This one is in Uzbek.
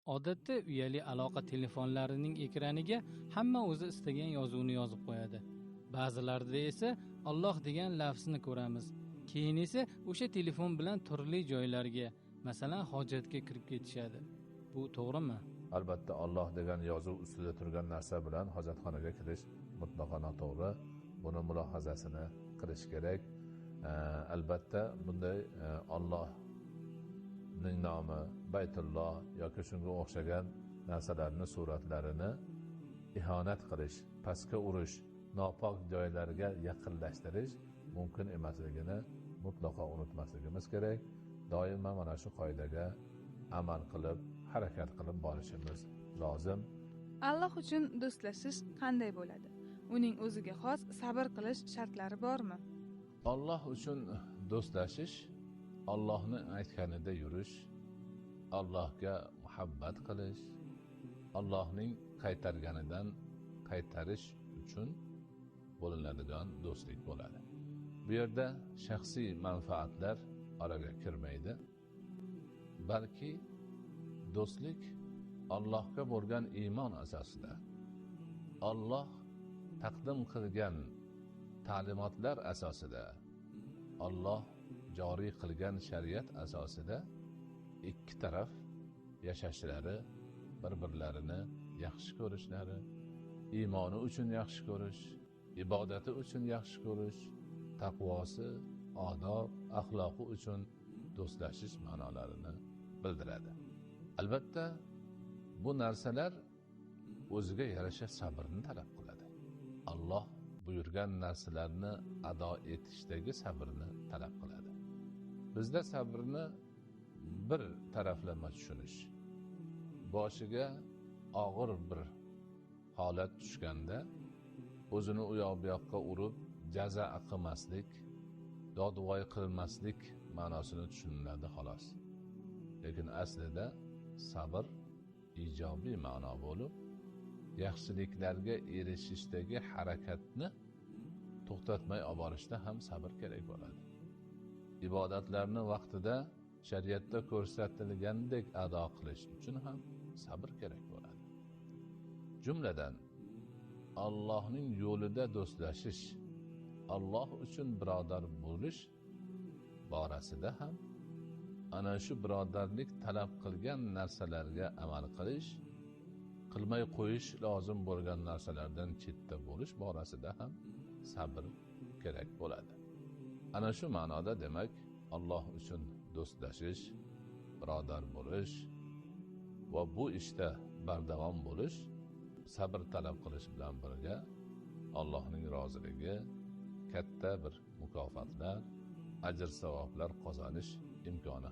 Odatda uyali aloqa telefonlarining ekraniga hamma o'zi istagan yozuvni yozib qo'yadi. Ba'zilarida esa Alloh degan lafzni ko'ramiz. Keyin esa o'sha telefon bilan turli joylarga, masalan, hojatga kirib ketishadi. Bu to'g'rimi? Albatta Alloh degan yozuv ustida turgan narsa bilan hojatxonaga kirish mutlaqo noto'g'ri. Buni mulohazasini qilish kerak. Albatta bunday Allohning nomi, Baytulloh yoki shunga o'xshagan narsalarni suratlarini ihonat qilish, pastga urish, nopok joylarga yaqinlashtirish mumkin emasligini mutlaqo unutmasligimiz kerak. Doimo mana shu qoidaga amal qilib, harakat qilib borishimiz lozim. Alloh uchun do'stlashish qanday bo'ladi? Uning o'ziga xos sabr qilish shartlari bormi? Alloh uchun do'stlashish, Allohning aytganida yurish, Allohga muhabbat qilish, Allohning qaytarganidan qaytarish uchun bo'linadigan do'stlik bo'ladi. Bu yerda shaxsiy manfaatlar oraga kirmaydi, balki do'stlik Allohga bo'lgan iymon asosida, Alloh taqdim qilgan ta'limotlar asosida, Alloh joriy qilgan shariat asosida ikki taraf yashashlari, bir-birlarini yaxshi ko'rishlari, iymoni uchun yaxshi ko'rish, ibodati uchun yaxshi ko'rish, taqvosi, odob, axloqi uchun do'stlashish ma'nolarini bildiradi. Albatta bu narsalar o'ziga yarasha sabrni talab qiladi. Alloh buyurgan narsalarni ado etishdagi sabrni talab qiladi. Bizda sabrni bir taraflama tushunish, boshiga og'ir bir holat tushganda o'zini u yoq bu yoqqa urib jaza qilmaslik, dodvoy qilmaslik ma'nosini tushuniladi xolos. Lekin aslida sabr ijobiy ma'no bo'lib, yaxshiliklarga erishishdagi harakatni to'xtatmay olib borishda ham sabr kerak bo'ladi. Ibodatlarni vaqtida shariatda ko'rsatilgandek ado qilish uchun ham sabr kerak bo'ladi. Jumladan Allohning yo'lida do'stlashish, Alloh uchun birodar bo'lish borasida ham ana shu birodarlik talab qilgan narsalarga amal qilish, qilmay qo'yish lozim bo'lgan narsalardan chetda bo'lish borasida ham sabr kerak bo'ladi. Ana shu ma'noda demak, Alloh uchun do'stlashish, birodar bo'lish va bu ishda bardavom bo'lish, sabr talab qilish bilan birga Allohning roziligi, katta bir mukofotlar, ajr-savoblar qozonish imkoni